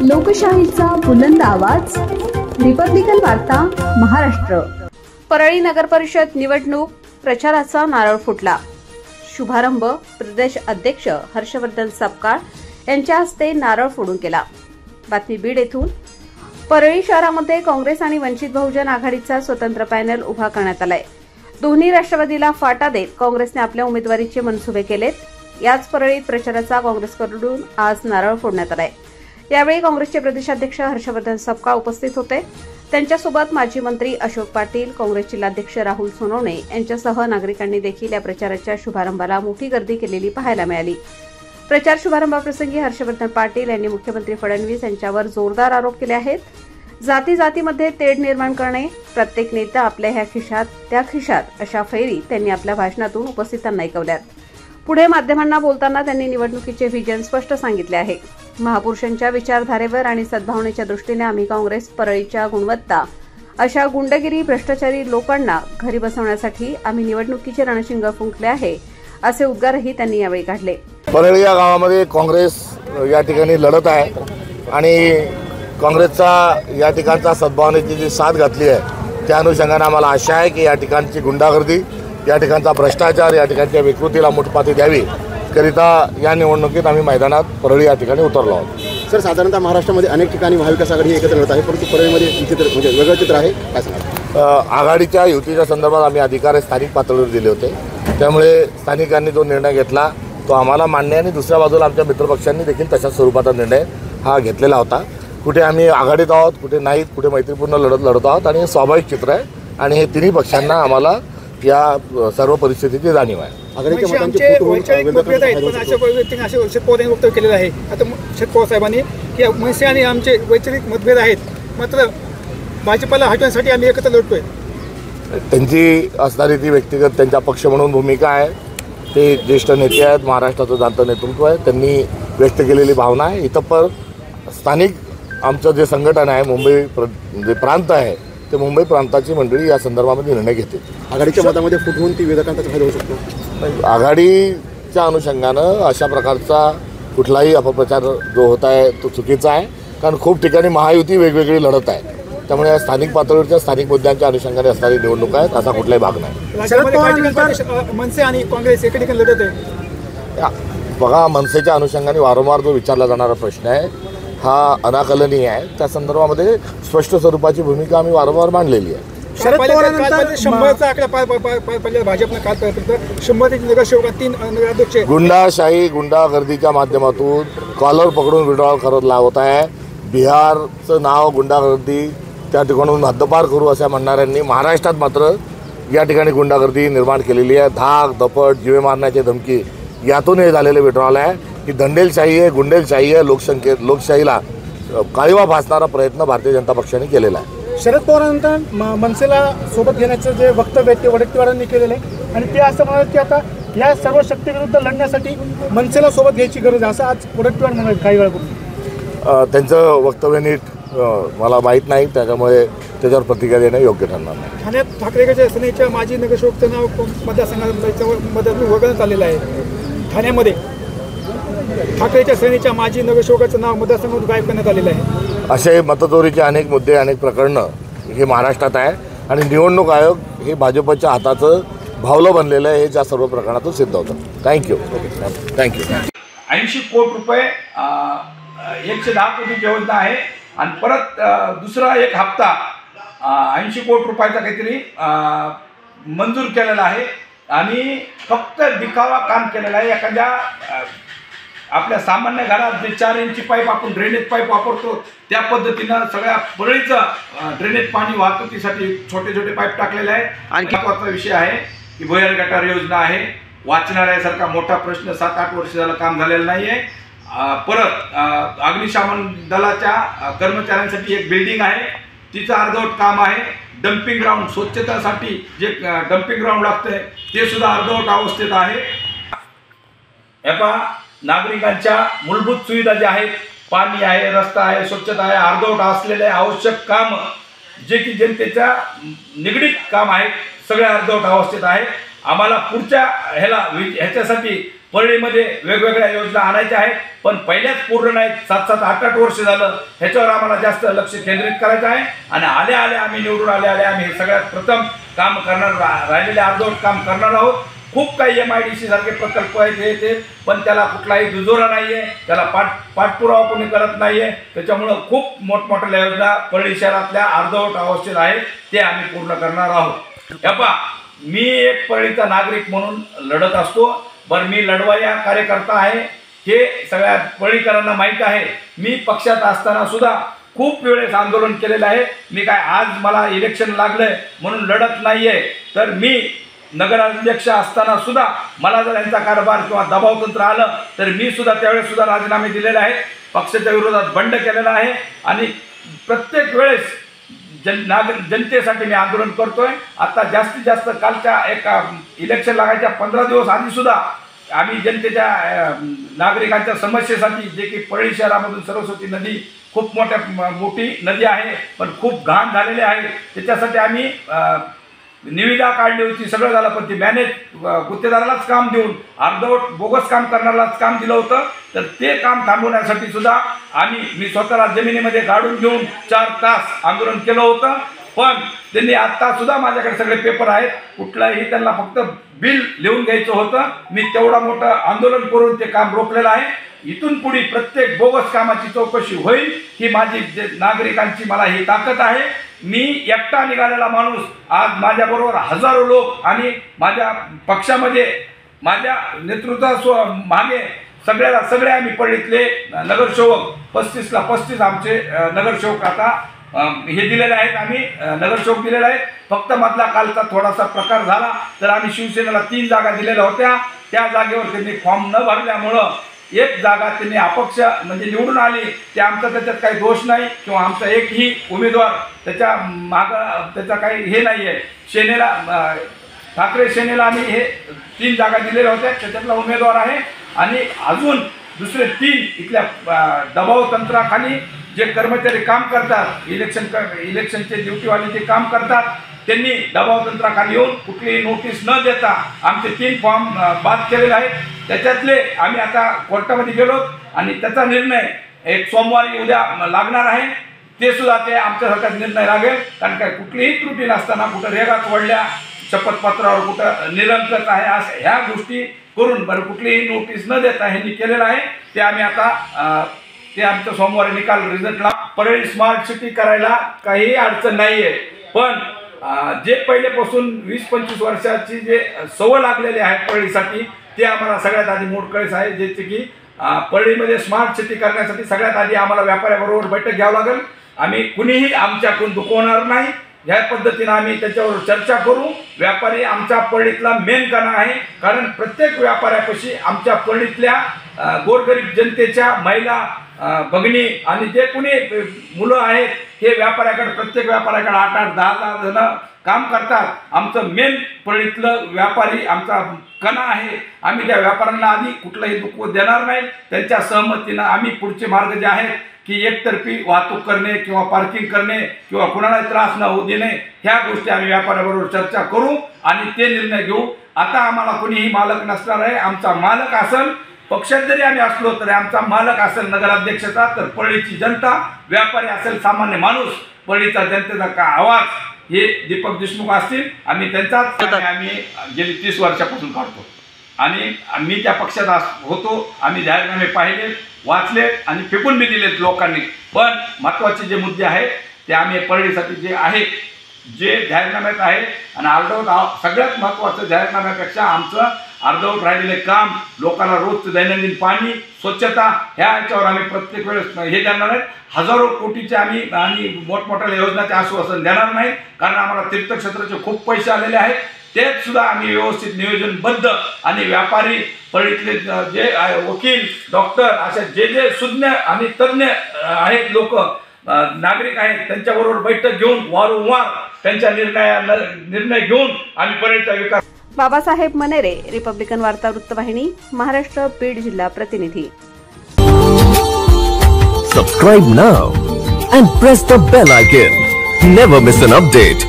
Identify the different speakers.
Speaker 1: लोकशाहीचा बुलंद आवाज, रिपब्लिकन वार्ता महाराष्ट्र। परळी नगर परिषद निवडणूक प्रचाराचा नारळ फुटला। शुभारंभ प्रदेश अध्यक्ष हर्षवर्धन सपकाळ यांच्या हस्ते नारळ फोडून केला। बातमी बीड येथून। परळी शहरामध्ये काँग्रेस आणि वंचित बहुजन आघाडीचा स्वतंत्र पॅनल उभा करण्यात आलाय। दोन्ही राष्ट्रवादीला फाटा देत काँग्रेसने आपल्या उमेदवारीचे मनसुबे केलेत। याच परळीत प्रचाराचा काँग्रेसकडून आज नारळ फोडण्यात आलाय। यावेळी काँग्रेसचे प्रदेशाध्यक्ष हर्षवर्धन सपकाळ उपस्थित होते। त्यांच्यासोबत माजी मंत्री अशोक पाटील, काँग्रेस जिल्हाध्यक्ष राहुल सोनवणे यांच्यासह नागरिकांनी देखील या प्रचाराच्या शुभारंभाला मोठी गर्दी केलेली पाहायला मिळाली। प्रचार शुभारंभाप्रसंगी हर्षवर्धन पाटील यांनी मुख्यमंत्री फडणवीस यांच्यावर जोरदार आरोप केले आहेत। जातीजातीमध्ये तेढ निर्माण करणे, प्रत्येक नेता आपल्या ह्या खिशात त्या खिशात अशा फैरी त्यांनी आपल्या भाषणातून उपस्थितांना ऐकवल्यात। पुढे माध्यमांना बोलताना त्यांनी निवडणुकीचे व्हिजन स्पष्ट सांगितले आहे। महापुरुषांच्या विचारधारेवर आणि सद्भावनेच्या दृष्टीने आम्ही काँग्रेस परळीच्या गुणवत्ता अशा गुंडगिरी भ्रष्टाचारी लोकांना घरी बसवण्यासाठी आम्ही निवडणुकीचे रणशिंग फुंकले आहे, असे उद्गारही त्यांनी यावेळी काढले।
Speaker 2: परळी या गावामध्ये काँग्रेस या ठिकाणी लढत आहे आणि काँग्रेसचा या ठिकाणचा सद्भावनेची जी साथ घातली आहे त्या अनुषंगाने आम्हाला आशा आहे की या ठिकाणची गुंडागर्दी, या ठिकाणचा भ्रष्टाचार, या ठिकाणच्या विकृतीला मुठपाती द्यावी करिता या निवडणुकीत आम्ही मैदानात परळी या ठिकाणी उतरलो आहोत।
Speaker 3: सर, साधारणतः महाराष्ट्रामध्ये अनेक ठिकाणी महाविकास आघाडी एकत्र लढत आहे, परंतु परळीमध्ये चित्र म्हणजे वेगळं चित्र आहे, काय सांगाल?
Speaker 2: आघाडीच्या युतीच्या संदर्भात आम्ही अधिकार स्थानिक पातळीवर दिले होते, त्यामुळे स्थानिकांनी जो निर्णय घेतला तो आम्हाला मान्य आणि दुसऱ्या बाजूला आमच्या मित्रपक्षांनी देखील तशा स्वरूपाचा निर्णय हा घेतलेला होता। कुठे आम्ही आघाडीत आहोत, कुठे नाहीत, कुठे मैत्रीपूर्ण लढत आहोत आणि हे स्वाभाविक चित्र आहे आणि हे तिन्ही पक्षांना आम्हाला या सर्व परिस्थितीची जाणीव आहे।
Speaker 4: आघाडीच्या वैचारिक मतभेद आहेत, पण अशा व्यक्तींनी असे शरद पवार यांनी वक्तव्य केलेलं आहे। आता शरद पवार साहेबांनी की मनसे आणि आमचे वैचारिक मतभेद आहेत, मात्र भाजपला हटवण्यासाठी आम्ही एकत्र लढतोय।
Speaker 2: त्यांची असणारी ती व्यक्तिगत त्यांच्या पक्ष म्हणून भूमिका आहे। ते ज्येष्ठ नेते आहेत, महाराष्ट्राचं जाणतं नेतृत्व आहे, त्यांनी व्यक्त केलेली भावना आहे। इथं पर स्थानिक आमचं जे संघटन आहे, मुंबई जे प्रांत आहे, ते मुंबई प्रांताची मंडळी या संदर्भामध्ये निर्णय घेते।
Speaker 3: आघाडीच्या मतामध्ये फूट होऊन ती विरोधकांचा फायदा होऊ शकतो।
Speaker 2: आघाडीच्या अनुषंगानं अशा प्रकारचा कुठलाही अपप्रचार जो होत आहे तो चुकीचा आहे, कारण खूप ठिकाणी महायुती वेगवेगळी लढत आहे, त्यामुळे या स्थानिक पातळीवरच्या स्थानिक मुद्द्यांच्या अनुषंगाने असणारी निवडणूक आहेत, असा कुठलाही भाग नाही।
Speaker 4: मनसे आणि काँग्रेस एका ठिकाणी लढत आहे।
Speaker 2: बघा, मनसेच्या अनुषंगाने वारंवार जो विचारला जाणारा प्रश्न आहे हा अनाकलनीय आहे। त्या संदर्भामध्ये स्पष्ट स्वरूपाची भूमिका आम्ही वारंवार मांडलेली आहे।
Speaker 4: शरद पवारांनंतर 100चा आकडा पडला भाजपनं कालपर्यंत 100 नगरसेवक, 3 नगराध्यक्ष।
Speaker 2: गुंडाशाही, गुंडागर्दीच्या माध्यमातून कॉलर पकडून विड्रॉल करत लावत आहे। बिहारचं नाव गुंडागर्दी त्या ठिकाणून हद्दपार करू असं म्हणणाऱ्यांनी महाराष्ट्रात मात्र या ठिकाणी गुंडागर्दी निर्माण केलेली आहे। धाक, दपट, जीवे मारण्याची धमकी यातून हे झालेले विड्रॉल आहे की दंडेलशाही आहे, गुंडेलशाही आहे, लोकशाहीला काळीवा फासणारा प्रयत्न भारतीय जनता पक्षाने केलेला आहे।
Speaker 5: शरद पवारांनंतर मनसेला सोबत घेण्याचं जे वक्तव्य आहे ते वडेट्टीवारांनी केलेलं आहे आणि ते असं म्हणत की आता या सर्व शक्तीविरुद्ध लढण्यासाठी मनसेला सोबत घ्यायची गरज आहे, असं आज वडेट्टीवार म्हणाले काही वेळापूर्वी।
Speaker 2: त्यांचं वक्तव्य नीट मला माहीत नाही, त्याच्यामुळे त्याच्यावर प्रतिक्रिया देणं योग्य ठरणार नाही।
Speaker 4: ठाण्यात ठाकरेच्या सेनेच्या माजी नगरसेवकचं नाव मतदारसंघात वगळण्यात आलेलं आहे। ठाण्यामध्ये ठाकरेच्या सेनेच्या माजी नगरसेवकाचं नाव मतदारसंघात गायब करण्यात आलेलं आहे।
Speaker 2: असे मतचोरीचे अनेक मुद्दे, अनेक प्रकरणं हे महाराष्ट्रात आहे आणि निवडणूक आयोग हे भाजपच्या हाताचं भावलं बनलेलं आहे, हे ज्या सर्व प्रकरणातून सिद्ध होतं। थँक्यू।
Speaker 6: 80 कोटी रुपये 110 कोटीची योजना आहे आणि परत दुसरा एक हप्ता 80 कोटी रुपयाचा काहीतरी मंजूर केलेला आहे आणि फक्त दिखावा काम केलेला आहे। एखाद्या आपल्या सामान्य घरात जे 4 इंची पाईप आपण ड्रेनेज पाईप वापरतो त्या पद्धतीनं सगळ्या परळीचं ड्रेनेज पाणी वाहतुकीसाठी छोटे छोटे पाईप टाकलेले आहे। आणखी महत्त्वाचा विषय आहे की भुयार गटार योजना आहे। वाचनालयासारखा मोठा प्रश्न 7-8 वर्ष झालं काम झालेलं नाही आहे। परत अग्निशमन दलाच्या कर्मचाऱ्यांसाठी एक बिल्डिंग आहे, तिचं अर्धवट काम आहे। डम्पिंग ग्राउंड स्वच्छतेसाठी जे डम्पिंग ग्राउंड लागतंय ते सुद्धा अर्धवट अवस्थेत आहे। नागरिकांच्या मूलभूत सुविधा ज्या आहेत, पाणी आहे, रस्ता आहे, स्वच्छता आहे, अर्धवट असलेले आवश्यक काम जे की जनतेच्या निगडीत काम आहेत सगळे अर्धवट अवस्थेत आहे। आम्हाला पुढच्या ह्याच्यासाठी परळीमध्ये वेगवेगळ्या योजना आणायच्या आहेत, पण पहिल्याच पूर्ण नाहीत. 7-7, 8-8 वर्ष झालं ह्याच्यावर आम्हाला जास्त लक्ष केंद्रित करायचं आहे. आणि आले आम्ही निवडून आले आम्ही हे सगळ्यात प्रथम काम करणार, राहिलेले अर्धवट काम करणार आहोत. खूप काही MIDC सारखे प्रकल्प आहेत ते, पण त्याला कुठलाही दुजोरा नाही आहे, त्याला पाठपुरावा कोणी करत नाही आहे. त्याच्यामुळं खूप मोठमोठ्या योजना परळी शहरातल्या अर्धवट अवस्थेत आहेत, ते आम्ही पूर्ण करणार आहोत. मी एक परळीचा नागरिक म्हणून लढत असतो. बरं, मी लढवय्या कार्यकर्ता आहे हे सगळ्या परळीकरांना माहीत आहे. मी पक्षात असताना सुद्धा खूप वेळेस आंदोलन केलेलं आहे. मी काय आज मला इलेक्शन लागलंय म्हणून लढत नाही आहे, तर मी नगराध्यक्ष असताना सुद्धा मला जर यांचा कारभार किंवा दबावतंत्र आलं तर मी सुद्धा त्यावेळेस सुद्धा राजीनामे दिलेले आहेत, पक्षाच्या विरोधात बंड केलेला आहे. आणि प्रत्येक वेळेस जनतेसाठी मी आंदोलन करतोय. आता जास्तीत जास्त कालच्या एका इलेक्शन लागायच्या 15 दिवस आधी सुद्धा आम्ही जनतेच्या नागरिकांच्या समस्येसाठी, जे की परळी शहरामधून सरस्वती नदी खूप मोठी नदी आहे पण खूप घाण झालेली आहे, त्याच्यासाठी आम्ही निविदा काढली होती, सगळं झालं. पण ती मॅनेज गुत्तेदारालाच काम देऊन अर्धवट बोगस काम करणाऱ्यालाच काम दिलं होतं. तर ते काम थांबवण्यासाठी सुद्धा मी स्वतःला जमिनीमध्ये गाडून घेऊन 4 तास आंदोलन केलं होतं. पण त्यांनी आत्ता सुद्धा माझ्याकडे सगळे पेपर आहेत, कुठलाही त्यांना फक्त बिल लिहून घ्यायचं होतं. मी तेवढा मोठं आंदोलन करून ते काम रोखलेलं आहे. इथून पुढे प्रत्येक बोगस कामाची चौकशी होईल ही माझी नागरिकांची मला ही ताकद आहे. मी एकटा निघालेला माणूस, आज माझ्याबरोबर हजारो लोक आणि माझ्या पक्षामध्ये माझ्या नेतृत्वा मागे सगळे आम्ही परळीतले नगरसेवक 35ला 35 आमचे नगरसेवक आता हे दिलेले आहेत. आम्ही नगरसेवक दिलेले आहेत. फक्त मधला कालचा थोडासा प्रकार झाला तर आम्ही शिवसेनेला 3 जागा दिलेल्या होत्या. त्या जागेवर त्यांनी फॉर्म न भरल्यामुळं एक जागा त्यांनी अपक्ष म्हणजे निवडून आली. ते आमचा त्याच्यात काही दोष नाही किंवा आमचा एकही उमेदवार त्याच्या मागं त्याचा काही हे नाही आहे. ठाकरे सेनेला आम्ही हे 3 जागा दिलेल्या होत्या, त्याच्यातला उमेदवार आहे. आणि अजून दुसरे 3 इथल्या दबाव तंत्राखाली जे कर्मचारी काम करतात, इलेक्शनचे ड्युटीवाले जे काम करतात, त्यांनी दबाव तंत्राखाली येऊन कुठलीही नोटीस न देता आमचे 3 फॉर्म बाद केलेले आहेत. त्याच्यातले आम्ही आता कोर्टामध्ये गेलो आणि त्याचा निर्णय एक सोमवारी उद्या लागणार आहे. ते सुद्धा ते आमच्यासारखाच निर्णय लागेल, कारण काय कुठलीही त्रुटी नसताना कुठं रेगात वडल्या, शपथपत्रावर कुठं निरंकच आहे असं ह्या गोष्टी करून बरं कुठलीही नोटीस न देता ह्यांनी केलेलं आहे. ते आम्ही आता ते आमचं सोमवारी निकाल रिझल्टला. परळी स्मार्ट सिटी करायला काही अडचण नाही आहे, पण जे पहिलेपासून 20-25 वर्षाची जे सवय लागलेली आहे परळीसाठी, ते आम्हाला सगळ्यात आधी मोडकळीस आहे. ज्याचे की परळीमध्ये स्मार्ट सिटी करण्यासाठी सगळ्यात आधी आम्हाला व्यापाऱ्याबरोबर बैठक घ्यावं लागेल. आम्ही कुणीही आमच्याकडून दुखवणार नाही, ह्या पद्धतीनं आम्ही त्याच्यावर चर्चा करू. व्यापारी आमच्या परळीतला मेन कणा आहे, कारण प्रत्येक व्यापाऱ्यापाशी आमच्या परळीतल्या गोरगरीब जनतेच्या महिला भगिनी आणि जे कोणी मुलं आहेत हे व्यापाऱ्याकडे, प्रत्येक व्यापाऱ्याकडे 8-8, 10-10 जण काम करतात. आमचं मेन परळीतलं व्यापारी आमचा कणा आहे. आम्ही त्या व्यापाऱ्यांना आधी कुठलंही दुःख देणार नाही. त्यांच्या सहमतीनं आम्ही पुढचे मार्ग जे आहेत की एकतर्फी वाहतूक करणे किंवा पार्किंग करणे किंवा कुणालाही त्रास न होऊ देणे, ह्या गोष्टी आम्ही व्यापाऱ्याबरोबर चर्चा करू आणि ते निर्णय घेऊ. आता आम्हाला कोणीही मालक नसणार आहे. आमचा मालक असेल, पक्षात जरी आम्ही असलो तरी आमचा मालक असेल नगराध्यक्षाचा, तर परळीची जनता, व्यापारी असेल सामान्य माणूस, परळीचा जनतेचा का आवाज हे दीपक देशमुख असतील. आम्ही त्यांचाच आम्ही गेली 30 वर्षापासून काढतो आणि मी त्या पक्षात होतो. आम्ही जाहीरनामे पाहिले, वाचले आणि फेकून बी दिलेत लोकांनी. पण महत्त्वाचे जे मुद्दे आहेत ते आम्ही परळीसाठी जे आहे, जे जाहीरनाम्यात आहे आणि अर्धवट, सगळ्यात महत्त्वाचं जाहीरनाम्यापेक्षा आमचं अर्धवट राहिलेले काम, लोकांना रोजचं दैनंदिन पाणी, स्वच्छता, ह्या याच्यावर आम्ही प्रत्येक वेळेस हे देणार आहेत. हजारो कोटीचे आम्ही आणि मोठमोठ्या योजनाचे आश्वासन देणार नाही, कारण आम्हाला तीर्थक्षेत्राचे खूप पैसे आलेले आहेत. तेच सुद्धा आम्ही व्यवस्थित नियोजनबद्ध आणि व्यापारी, परळीतले जे वकील, डॉक्टर, असे जे सुज्ञ आणि तज्ज्ञ आहेत लोक, नागरिक आहेत, त्यांच्याबरोबर बैठक घेऊन वारंवार त्यांच्या निर्णय घेऊन आम्ही परळीचा विकास.
Speaker 1: बाबासाहेब मनेरे, रिपब्लिकन वार्ता वृत्तवाहिनी, महाराष्ट्र, बीड जिल्हा प्रतिनिधी.
Speaker 7: Subscribe now and press the bell icon. Never miss an update.